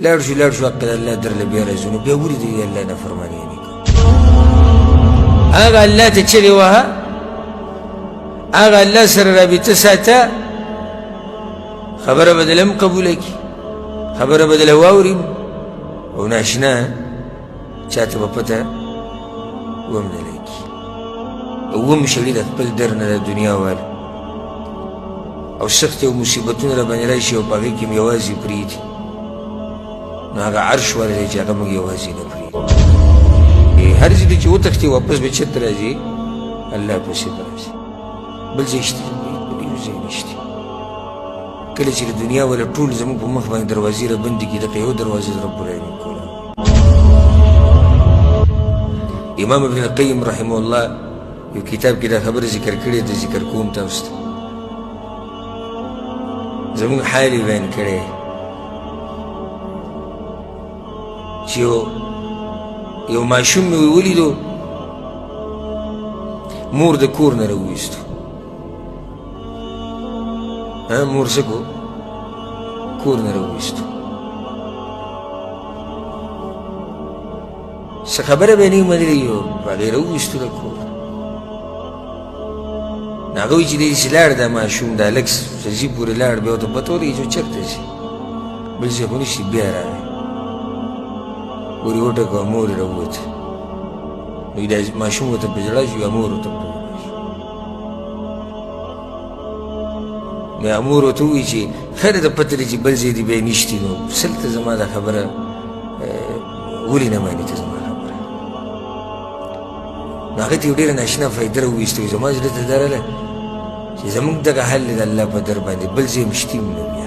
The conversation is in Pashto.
لاړ شو حق د الله درله بیا راځو نو بیا ولې د الله نافرماني نه کوو هغه الله ته چغې وهه هغه الله سره رابطه ساته خبره به دله هم قبوله کړي خبره به دله واوري او ناشنا چاته به پته وم نه لګي اووم شړي د خپل در نه د دنیا واله او سختې او مصیبتونه را باندې راشي او په هغې کې م یوازې پرېږدي نو هغه عرش والا دی چې هغه موږ یوازې نه پرېږدي هر ځای چې وتښتي واپس به چېرته راځي الله پسې به راځي بل ځای شته بل یو ځای نشته کله چې د دنیا والا ټول زموږ په مخ باندې دروازې را بندې کړي دغه یو دروازه د رب العالمین کوله امام ابن القیم رحمه الله یو کتاب کې دا خبره ذکر کړې ده ذکر کوم تاسو ته زموږ حال یې بیان کړی چې یو ماشوم مې ولیدو مور د کور نه راوویستو مور څه کو کور نه راوویستو څه خبره به یې نه وي منلې یو هغې راوویستو د کور نو هغه وایي چې دی چې لاړ دا ماشوم دا لږ ځي پورې لاړ بیا ورته پته ولګي چې چېرته ځي بل ځای خو نشي بیا راغی ور یې وټکوه مور یې راووته نو دا ماشوم ورته په ژړا شو یا مور ورته په ژړا شو نو یا مور ورته ووایي چې خیر ته پته دی چې بل ځای دې بیا نشتي نو سلته زما دا خبره ولې نه مانې ته زما خبره نو هغې ته یو ډېره ناشنا فایده راوویسته وایي زما زړه ته درله چې زموږ دغه حل دی د الله په در باندې بل ځای هم شتي هم نه